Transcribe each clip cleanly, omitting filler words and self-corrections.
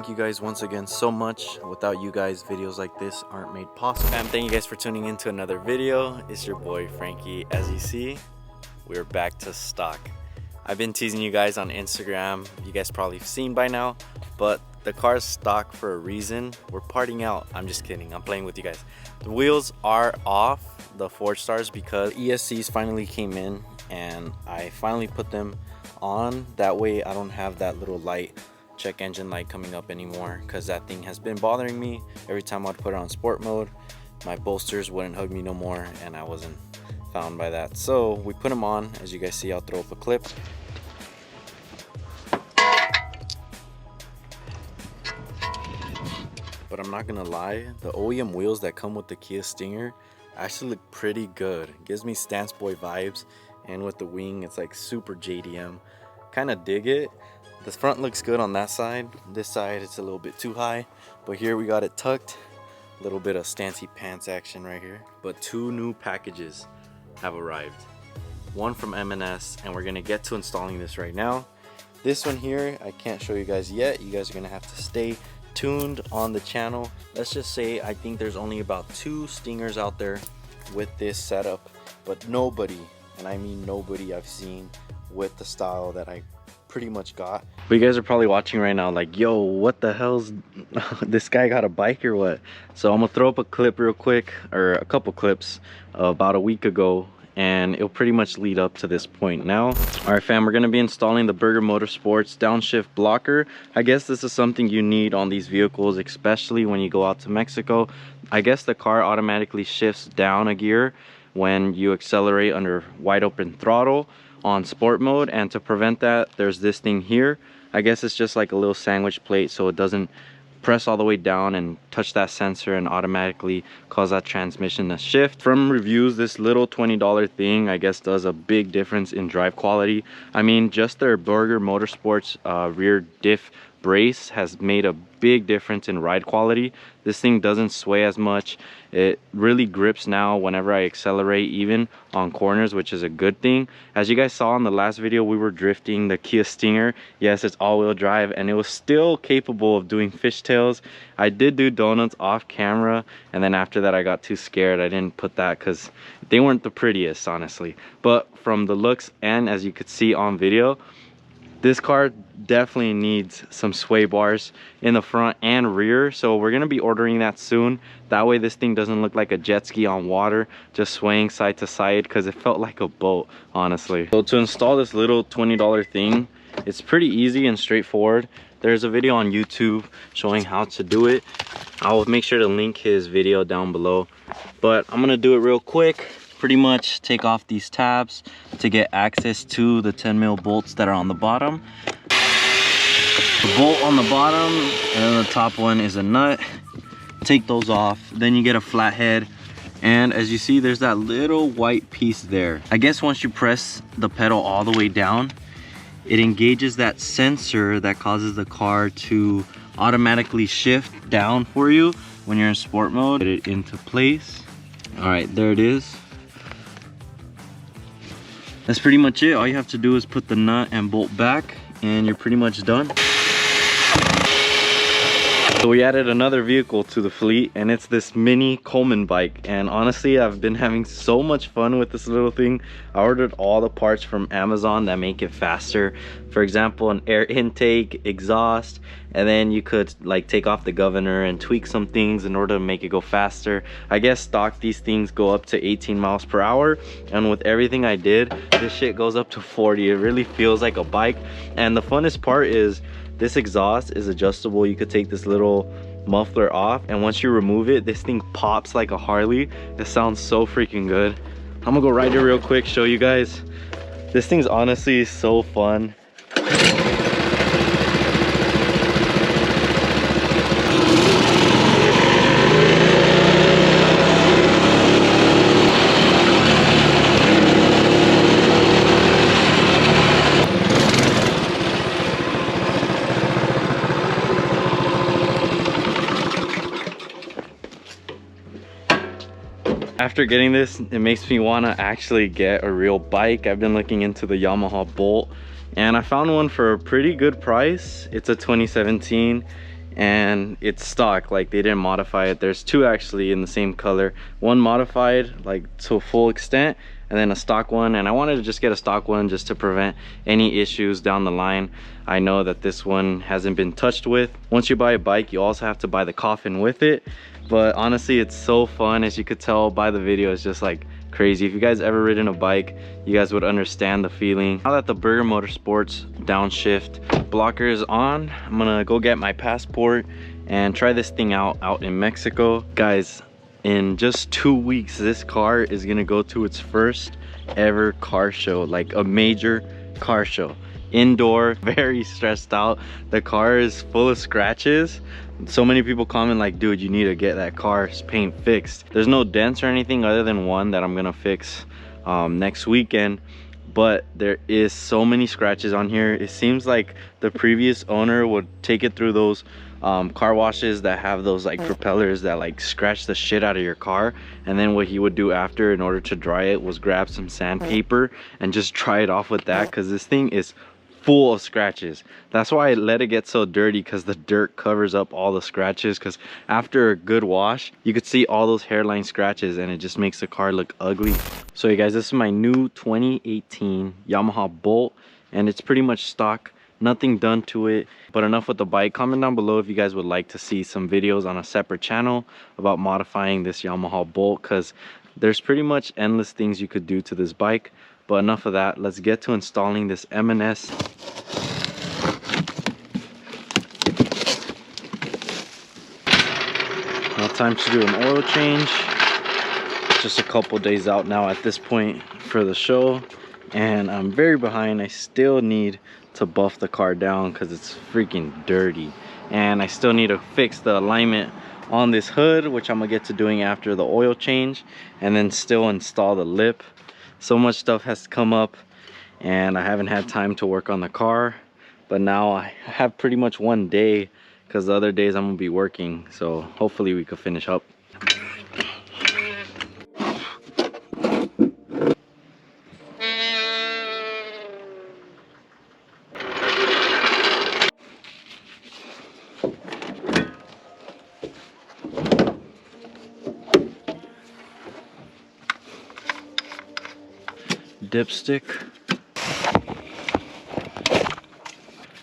thank you guys once again so much. Without you guys, videos like this aren't made possible. Fam, thank you guys for tuning in to another video. It's your boy Frankie. As you see, we're back to stock. I've been teasing you guys on Instagram. You guys probably have seen by now, but the car's stock for a reason. We're partying out. I'm just kidding. I'm playing with you guys. The wheels are off, the Forge Stars, because ESCs finally came in and I finally put them on. That way I don't have that little light, check engine light, coming up anymore, because that thing has been bothering me. Every time I'd put it on sport mode, my bolsters wouldn't hug me no more, and I wasn't found by that. So we put them on. As you guys see, I'll throw up a clip. But I'm not gonna lie, the OEM wheels that come with the Kia Stinger actually look pretty good. It gives me Stance Boy vibes, and with the wing it's like super JDM. Kind of dig it. The front looks good on that side. This side it's a little bit too high, but here we got it tucked. A little bit of stancy pants action right here. But two new packages have arrived. One from M&S, and we're gonna get to installing this right now. This one here I can't show you guys yet. You guys are gonna have to stay tuned on the channel. Let's just say I think there's only about 2 Stingers out there with this setup, but nobody, and I mean nobody, I've seen with the style that I pretty much got. But you guys are probably watching right now like, yo, what the hell's this guy got a bike or what? So I'm gonna throw up a clip real quick, or a couple clips about a week ago, and it'll pretty much lead up to this point now. All right, fam, we're gonna be installing the Burger Motorsports downshift blocker. I guess this is something you need on these vehicles, especially when you go out to Mexico. I guess the car automatically shifts down a gear when you accelerate under wide open throttle on sport mode, and to prevent that, there's this thing here. I guess it's just like a little sandwich plate, so it doesn't press all the way down and touch that sensor and automatically cause that transmission to shift. From reviews, this little $20 thing I guess does a big difference in drive quality. I mean, just their Burger Motorsports rear diff brace has made a big difference in ride quality. This thing doesn't sway as much. It really grips now whenever I accelerate, even on corners, which is a good thing. As you guys saw in the last video, we were drifting the Kia Stinger. Yes, it's all-wheel drive, and it was still capable of doing fishtails. I did do donuts off camera, and then after that I got too scared. I didn't put that because they weren't the prettiest, honestly. But from the looks, and as you could see on video, this car definitely needs some sway bars in the front and rear, so we're gonna be ordering that soon. That way this thing doesn't look like a jet ski on water, just swaying side to side, because it felt like a boat, honestly. So to install this little $20 thing, it's pretty easy and straightforward. There's a video on YouTube showing how to do it. I'll make sure to link his video down below, but I'm gonna do it real quick. Pretty much take off these tabs to get access to the 10mm bolts that are on the bottom. The bolt on the bottom, and then the top one is a nut. Take those off, then you get a flathead, and as you see, there's that little white piece there. I guess once you press the pedal all the way down, it engages that sensor that causes the car to automatically shift down for you when you're in sport mode. Get it into place. All right, there it is. That's pretty much it. All you have to do is put the nut and bolt back, and you're pretty much done. So we added another vehicle to the fleet, and it's this mini Coleman bike, and honestly I've been having so much fun with this little thing. I ordered all the parts from Amazon that make it faster. For example, an air intake, exhaust, and then you could like take off the governor and tweak some things in order to make it go faster. I guess stock these things go up to 18 miles per hour, and with everything I did, this shit goes up to 40. It really feels like a bike, and the funnest part is this exhaust is adjustable. You could take this little muffler off, and once you remove it, this thing pops like a Harley. It sounds so freaking good. I'm gonna go ride it real quick, show you guys. This thing's honestly so fun. After getting this, it makes me want to actually get a real bike. I've been looking into the Yamaha Bolt, and I found one for a pretty good price. It's a 2017. and it's stock, like they didn't modify it. There's two actually in the same color, one modified like to a full extent, and then a stock one, and I wanted to just get a stock one just to prevent any issues down the line. I know that this one hasn't been touched with. Once you buy a bike, you also have to buy the coffin with it, but honestly it's so fun. As you could tell by the video, it's just like crazy. If you guys ever ridden a bike, you guys would understand the feeling. Now that the Burger Motorsports downshift blocker is on, I'm gonna go get my passport and try this thing out in Mexico. Guys, in just 2 weeks, this car is gonna go to its first ever car show, like a major car show. Indoor, very stressed out. The car is full of scratches. So many people comment like, dude, you need to get that car's paint fixed. There's no dents or anything other than one that I'm gonna fix next weekend, but there is so many scratches on here. It seems like the previous owner would take it through those car washes that have those like propellers that like scratch the shit out of your car, and then what he would do after in order to dry it was grab some sandpaper and just dry it off with that, because this thing is full of scratches. That's why I let it get so dirty, because the dirt covers up all the scratches, because after a good wash you could see all those hairline scratches and it just makes the car look ugly. So you guys, this is my new 2018 Yamaha Bolt, and it's pretty much stock, nothing done to it. But enough with the bike. Comment down below if you guys would like to see some videos on a separate channel about modifying this Yamaha Bolt, because there's pretty much endless things you could do to this bike. But enough of that, let's get to installing this M&S. Now time to do an oil change. Just a couple days out now at this point for the show, and I'm very behind. I still need to buff the car down because it's freaking dirty, and I still need to fix the alignment on this hood, which I'm gonna get to doing after the oil change, and then still install the lip. So much stuff has come up and I haven't had time to work on the car, but now I have pretty much one day, because the other days I'm gonna be working, so hopefully we could finish up. Dipstick.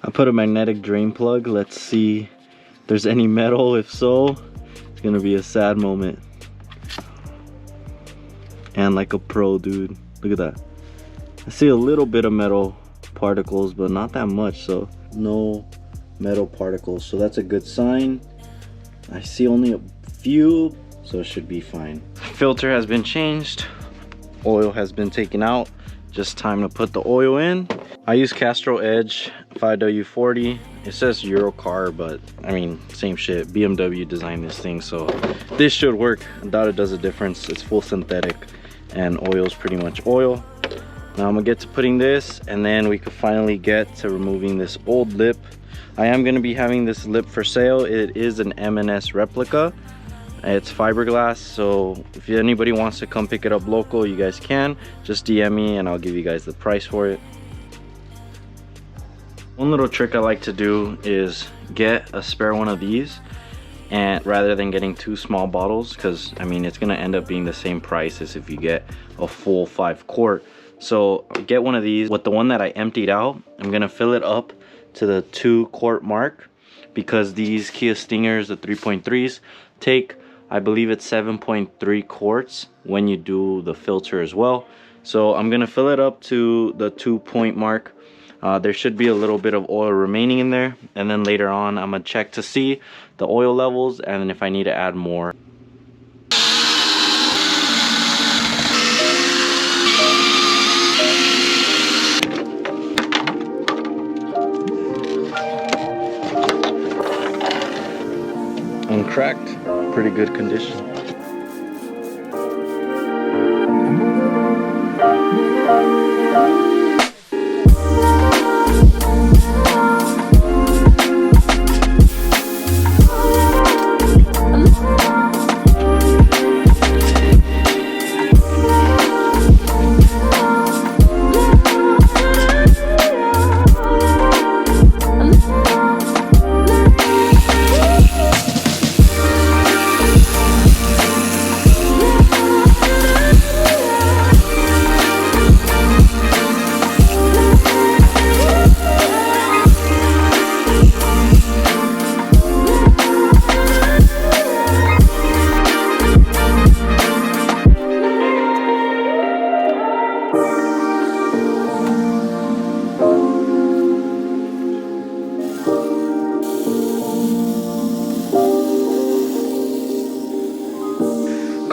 I put a magnetic drain plug. Let's see if there's any metal. If so, it's gonna be a sad moment. And like a pro, dude, look at that. I see a little bit of metal particles, but not that much, so no metal particles, so that's a good sign. I see only a few, so it should be fine. Filter has been changed, oil has been taken out. Just time to put the oil in. I use Castrol Edge 5W40. It says Eurocar, but I mean, same shit. BMW designed this thing, so this should work. I doubt it does a difference. It's full synthetic and oil is pretty much oil. Now I'm gonna get to putting this, and then we could finally get to removing this old lip. I am gonna be having this lip for sale. It is an M&S replica. It's fiberglass, so if anybody wants to come pick it up local, you guys can. Just DM me and I'll give you guys the price for it. One little trick I like to do is get a spare one of these, and rather than getting two small bottles, because I mean it's gonna end up being the same price as if you get a full 5 quart. So get one of these. With the one that I emptied out, I'm gonna fill it up to the 2 quart mark, because these Kia Stingers, the 3.3s, take, I believe it's 7.3 quarts when you do the filter as well. So I'm gonna fill it up to the 2 point mark. There should be a little bit of oil remaining in there, and then later on I'm gonna check to see the oil levels, and then if I need to add more. Uncracked, pretty good condition.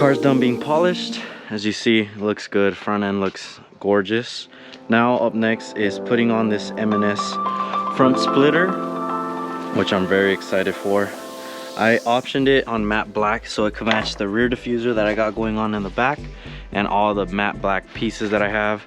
Car's done being polished. As you see, it looks good. Front end looks gorgeous. Now up next is putting on this M&S front splitter, which I'm very excited for. I optioned it on matte black so it could match the rear diffuser that I got going on in the back and all the matte black pieces that I have.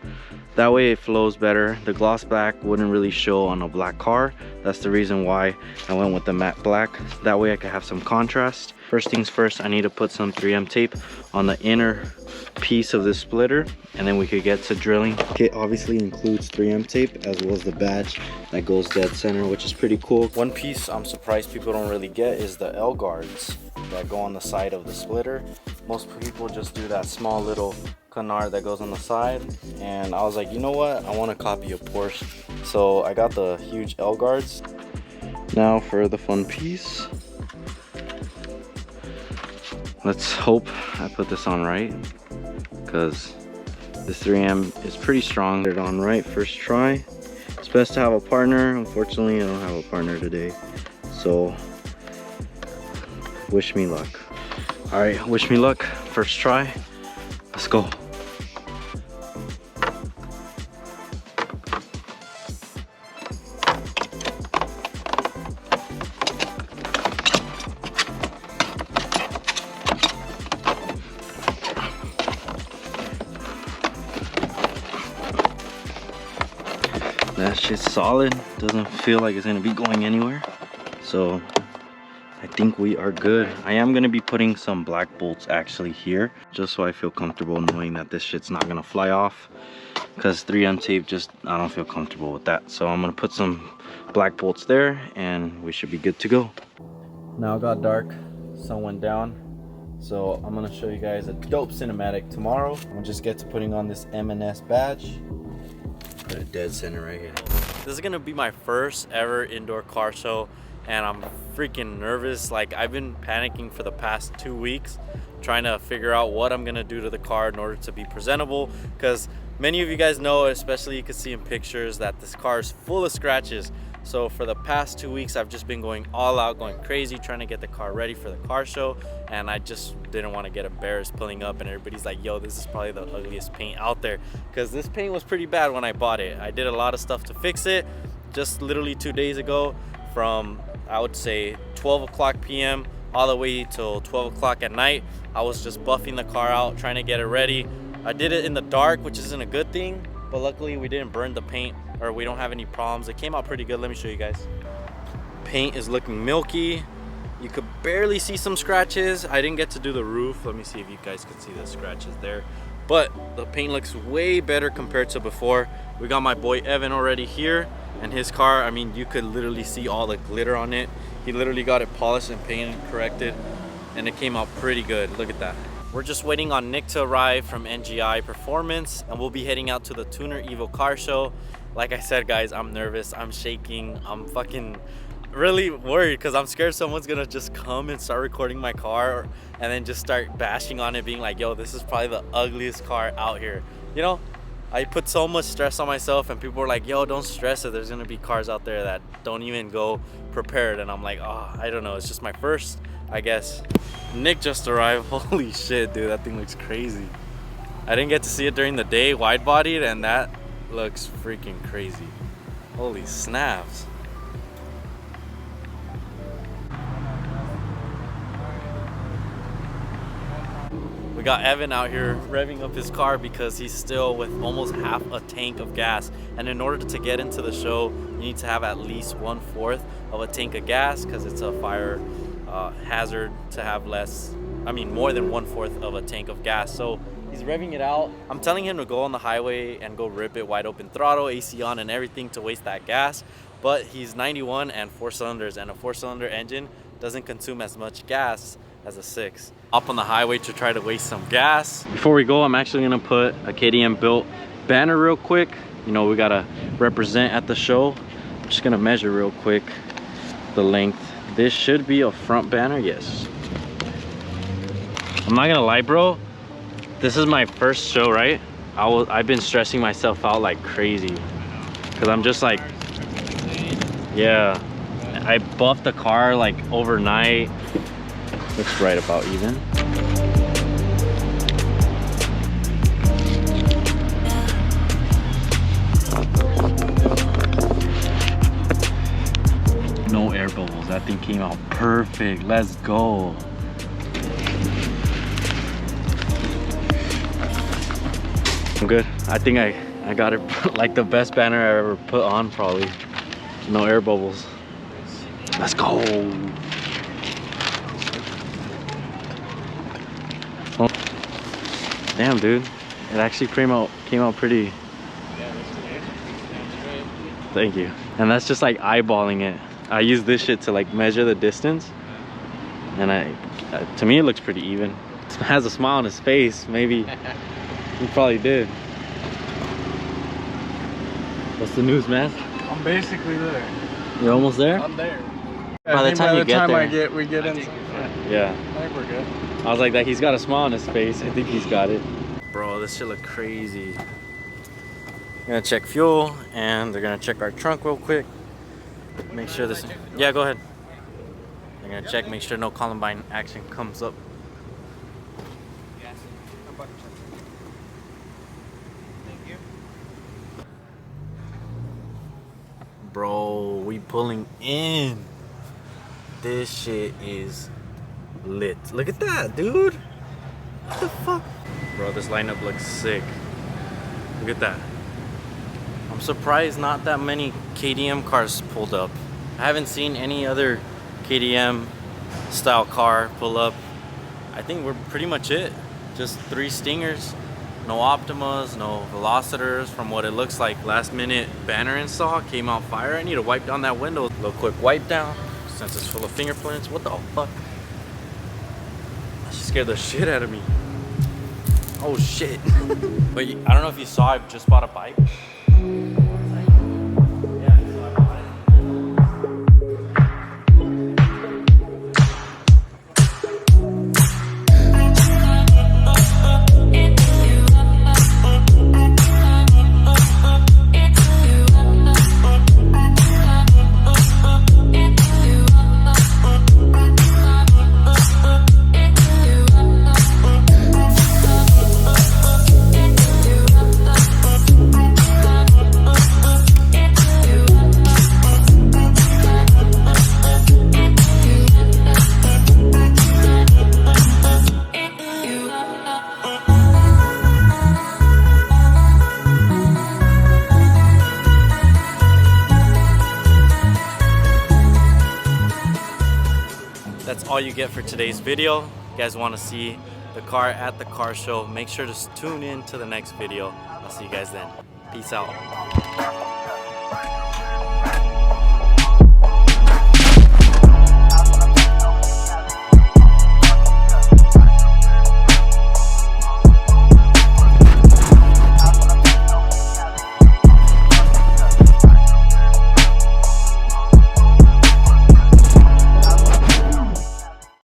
That way it flows better. The gloss black wouldn't really show on a black car. That's the reason why I went with the matte black. That way I could have some contrast. First things first, I need to put some 3M tape on the inner piece of this splitter, and then we could get to drilling. Kit obviously includes 3M tape as well as the badge that goes dead center, which is pretty cool. One piece I'm surprised people don't really get is the L guards that go on the side of the splitter. Most people just do that small little canard that goes on the side, and I was like, you know what, I want to copy a Porsche, so I got the huge L guards. Now for the fun piece. Let's hope I put this on right, because this 3M is pretty strong. Get it on right first try. It's best to have a partner. Unfortunately, I don't have a partner today, so wish me luck. All right, wish me luck. First try. Let's go. That shit's solid. Doesn't feel like it's gonna be going anywhere. So I think we are good. I am gonna be putting some black bolts actually here, just so I feel comfortable knowing that this shit's not gonna fly off, because 3M tape, just I don't feel comfortable with that. So I'm gonna put some black bolts there and we should be good to go. Now it got dark, sun went down, so I'm gonna show you guys a dope cinematic tomorrow. We'll just get to putting on this M&S badge. Put it dead center right here. This is gonna be my first ever indoor car show, and I'm freaking nervous. Like, I've been panicking for the past 2 weeks trying to figure out what I'm gonna do to the car in order to be presentable, because many of you guys know, especially you can see in pictures, that this car is full of scratches. So for the past 2 weeks, I've just been going all out, going crazy, trying to get the car ready for the car show. And I just didn't want to get embarrassed pulling up and everybody's like, yo, this is probably the ugliest paint out there. Because this paint was pretty bad when I bought it. I did a lot of stuff to fix it. Just literally 2 days ago, from I would say 12 o'clock p.m. all the way till 12 o'clock at night, I was just buffing the car out, trying to get it ready. I did it in the dark, which isn't a good thing, but luckily we didn't burn the paint, or we don't have any problems. It came out pretty good. Let me show you guys. Paint is looking milky. You could barely see some scratches. I didn't get to do the roof. Let me see if you guys can see the scratches there. But the paint looks way better compared to before. We got my boy Evan already here, and his car, I mean, you could literally see all the glitter on it. He literally got it polished and painted, corrected, and it came out pretty good. Look at that. We're just waiting on Nick to arrive from NGI Performance, and we'll be heading out to the Tuner Evo car show. Like I said, guys, I'm nervous, I'm shaking, I'm fucking really worried, because I'm scared someone's gonna just come and start recording my car and then just start bashing on it, being like, yo, this is probably the ugliest car out here. You know, I put so much stress on myself, and people are like, yo, don't stress it, there's gonna be cars out there that don't even go prepared. And I'm like, oh, I don't know, it's just my first, I guess. Nick just arrived. Holy shit, dude, that thing looks crazy. I didn't get to see it during the day, wide bodied, and that looks freaking crazy. Holy snaps. We got Evan out here revving up his car because he's still with almost half a tank of gas, and in order to get into the show you need to have at least 1/4 of a tank of gas, because it's a fire hazard to have more than 1/4 of a tank of gas. So he's revving it out. I'm telling him to go on the highway and go rip it wide open throttle, AC on and everything to waste that gas, but he's 91 and 4 cylinders, and a 4-cylinder engine doesn't consume as much gas as a 6. Up on the highway to try to waste some gas. Before we go, I'm actually gonna put a KDM built banner real quick. You know, we gotta represent at the show. I'm just gonna measure real quick the length. This should be a front banner, yes. I'm not gonna lie, bro, this is my first show, right? I've been stressing myself out like crazy, because I'm just like, yeah, I buffed the car like overnight. Looks right about even. No air bubbles. That thing came out perfect. Let's go. I'm good. I think I got it like the best banner I ever put on, probably. No air bubbles. Let's go. Oh. Damn, dude. It actually came out pretty. Thank you. And that's just like eyeballing it. I use this shit to like measure the distance, and to me it looks pretty even. It has a smile on his face. Maybe he probably did. What's the news, man? I'm basically there. You're almost there? I'm there. By the time you get there, we get in. Yeah. I think we're good. I was like that. He's got a smile on his face. I think he's got it. Bro, this shit look crazy. Gonna check fuel, and they're gonna check our trunk real quick. Make sure this. Yeah, go ahead. They're gonna check, make sure no Columbine action comes up. Thank you. Bro, we pulling in. This shit is lit. Look at that, dude. What the fuck? Bro, this lineup looks sick. Look at that. I'm surprised not that many KDM cars pulled up. I haven't seen any other KDM style car pull up. I think we're pretty much it. Just 3 Stingers, no Optimas, no Velocitors. From what it looks like, last minute banner install came out fire. I need to wipe down that window. A little quick wipe down since it's full of fingerprints. What the fuck? That scared the shit out of me. Oh shit. But I don't know if you saw, I just bought a bike. That's all you get for today's video. If you guys want to see the car at the car show, make sure to tune in to the next video. I'll see you guys then. Peace out.